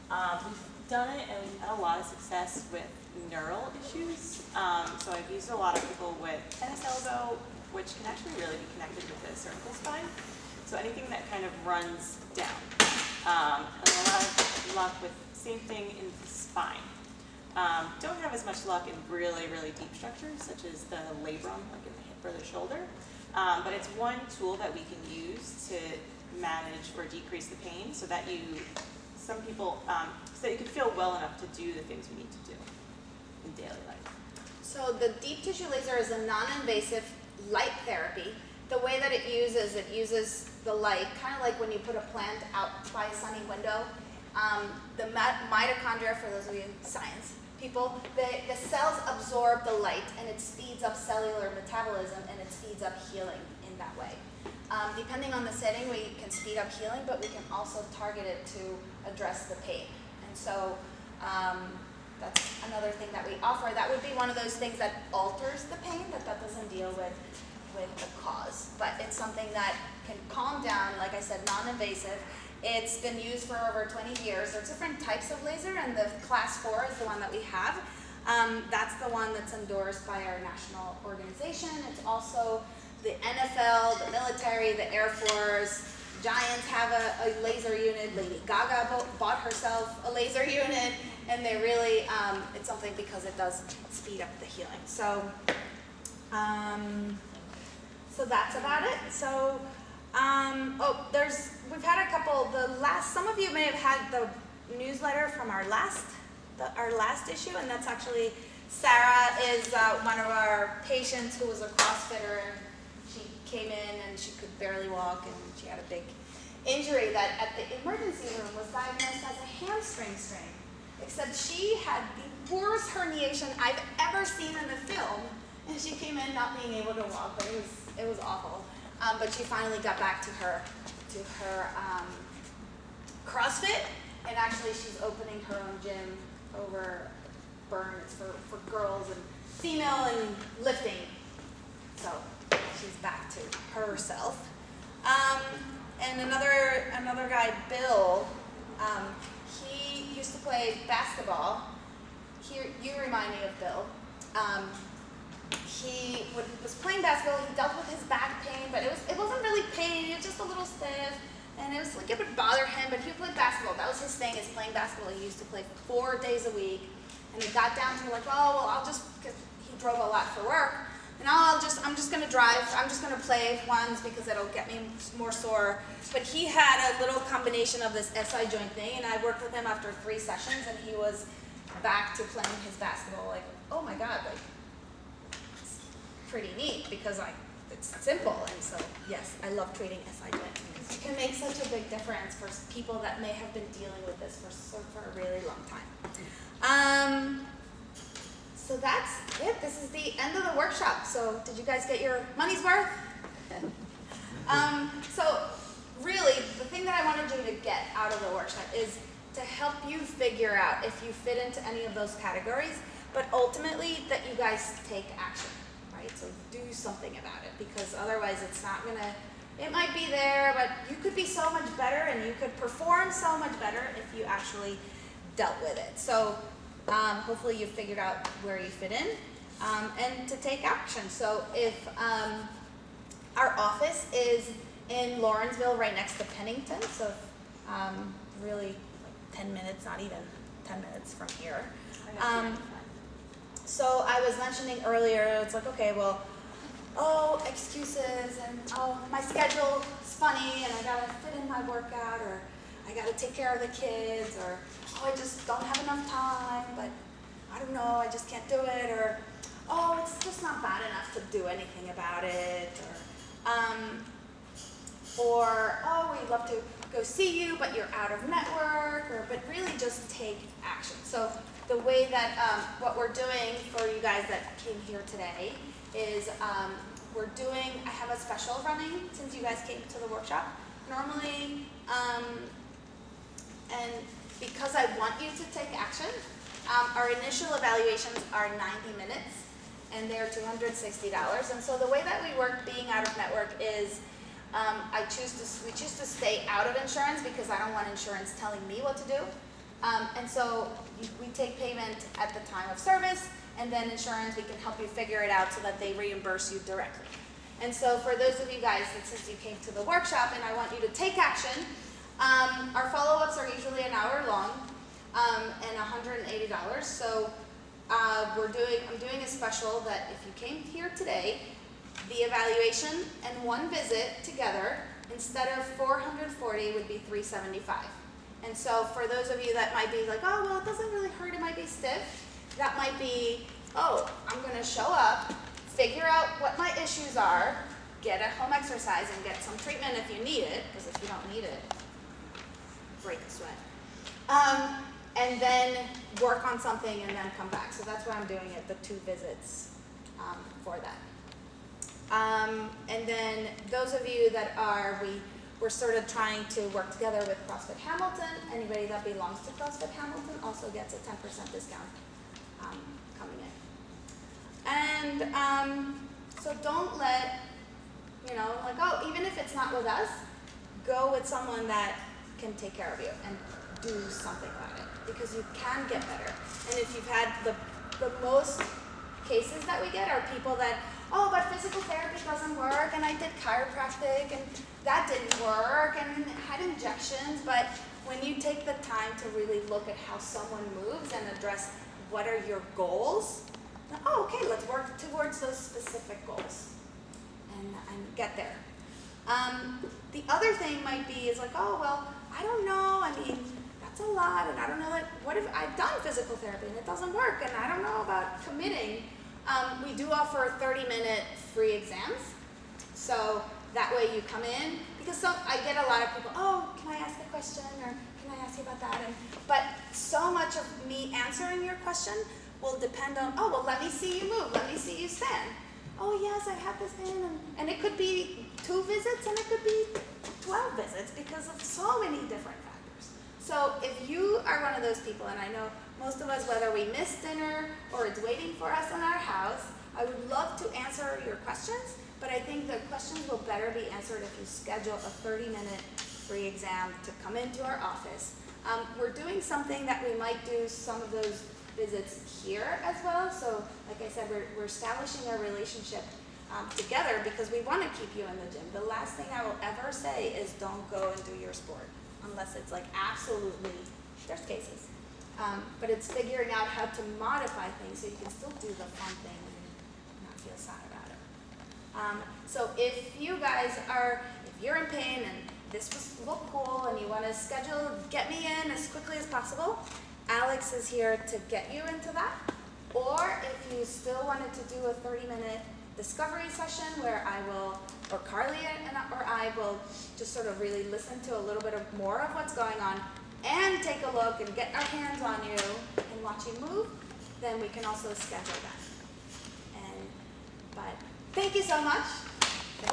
We've done it, and we've had a lot of success with neural issues. So I've used a lot of people with tennis elbow, which can actually really be connected with the cervical spine. So anything that kind of runs down. And a lot of luck with same thing in the spine. Don't have as much luck in really, really deep structures, such as the labrum, like in the hip or the shoulder. But it's one tool that we can use to manage or decrease the pain so that you can feel well enough to do the things we need to do in daily life. So the deep tissue laser is a non-invasive light therapy. The way that it uses the light, kind of like when you put a plant out by a sunny window. The mitochondria, for those of you science people, the cells absorb the light and it speeds up cellular metabolism and it speeds up healing in that way. Depending on the setting, we can speed up healing, but we can also target it to address the pain. And so that's another thing that we offer. That would be one of those things that alters the pain, that doesn't deal with the cause. But it's something that can calm down, like I said, non-invasive. It's been used for over 20 years. There's different types of laser, and the class 4 is the one that we have. That's the one that's endorsed by our national organization. It's also the NFL, the military, the Air Force. Giants have a laser unit. Lady Gaga bought herself a laser unit, and they really, it's something because it does speed up the healing. So, so that's about it. So, we've had a couple, some of you may have had the newsletter from our last issue, and that's actually, Sarah is one of our patients who was a CrossFitter, and she came in and she could barely walk, and she had a big injury that at the emergency room was diagnosed as a hamstring strain, except she had the worst herniation I've ever seen in a film, and she came in not being able to walk, but it was awful. But she finally got back to her CrossFit, and actually she's opening her own gym over Burn. It's for girls and female and lifting. So she's back to herself. And another guy, Bill, he used to play basketball. You remind me of Bill. He was playing basketball. He dealt with his back pain, but it wasn't really pain. It was just a little stiff, and it would bother him. But he would play basketball. That was his thing, is playing basketball. He used to play 4 days a week, and he got down to like, oh well, because he drove a lot for work, and I'm just gonna drive. I'm just gonna play ones because it'll get me more sore. But he had a little combination of this SI joint thing, and I worked with him after 3 sessions, and he was back to playing his basketball. Like, oh my God, like. Pretty neat because it's simple, and so yes, I love treating SI joints because it can make such a big difference for people that may have been dealing with this for a really long time. So that's it. This is the end of the workshop. So did you guys get your money's worth? So really, the thing that I wanted you to get out of the workshop is to help you figure out if you fit into any of those categories, but ultimately that you guys take action. Right? So do something about it, because otherwise it's not gonna, it might be there, but you could be so much better and you could perform so much better if you actually dealt with it. So hopefully you figured out where you fit in, and to take action. So if our office is in Lawrenceville, right next to Pennington, so really like 10 minutes, not even 10 minutes from here. So I was mentioning earlier, it's like, okay, well, excuses, and my schedule's funny and I gotta fit in my workout, or I gotta take care of the kids, or oh, I just don't have enough time, but I don't know, I just can't do it, or oh, it's just not bad enough to do anything about it, or oh, we'd love to go see you, but you're out of network, or but really just take action. So the way that what we're doing for you guys that came here today is I have a special running since you guys came to the workshop. Normally, and because I want you to take action, our initial evaluations are 90 minutes and they're $260. And so the way that we work being out of network is we choose to stay out of insurance because I don't want insurance telling me what to do. And so we take payment at the time of service, and then insurance, we can help you figure it out so that they reimburse you directly. And so for those of you guys that since you came to the workshop and I want you to take action, our follow-ups are usually an hour long and $180. So I'm doing a special that if you came here today, the evaluation and one visit together, instead of $440 would be $375. And so for those of you that might be like, oh, well, it doesn't really hurt, it might be stiff, that might be, oh, I'm gonna show up, figure out what my issues are, get a home exercise and get some treatment if you need it, because if you don't need it, break a sweat. And then work on something and then come back. So that's why I'm doing it, the 2 visits for that. And then those of you that we're sort of trying to work together with CrossFit Hamilton. Anybody that belongs to CrossFit Hamilton also gets a 10% discount coming in. And so don't let, like, oh, even if it's not with us, go with someone that can take care of you and do something about it, because you can get better. And if you've had the most cases that we get are people that, oh, but physical therapy doesn't work, and I did chiropractic and that didn't work, and had injections. But when you take the time to really look at how someone moves and address what are your goals, oh, okay, let's work towards those specific goals and get there. The other thing might be is like, oh, well, I don't know, I mean, that's a lot, and I don't know, like, what if I've done physical therapy and it doesn't work, and I don't know about committing. We do offer 30-minute free exams, so that way you come in, because I get a lot of people, oh, can I ask a question, or can I ask you about that? But so much of me answering your question will depend on, oh, well, let me see you move, let me see you stand. Oh, yes, I have this in, and it could be 2 visits, and it could be 12 visits, because of so many different factors. So if you are one of those people, and I know most of us, whether we miss dinner or it's waiting for us in our house, I would love to answer your questions, but I think the questions will better be answered if you schedule a 30-minute free exam to come into our office. We're doing something that we might do some of those visits here as well. So like I said, we're establishing a relationship together because we want to keep you in the gym. The last thing I will ever say is don't go and do your sport unless it's like absolutely, there's cases. But it's figuring out how to modify things so you can still do the fun thing and not feel sad about it. So if you guys if you're in pain and this was look cool and you want to schedule, get me in as quickly as possible, Alex is here to get you into that. Or if you still wanted to do a 30-minute discovery session where I will, or Carly or I will just sort of really listen to a little bit more of what's going on and take a look and get our hands on you and watch you move, then we can also schedule that. But thank you so much.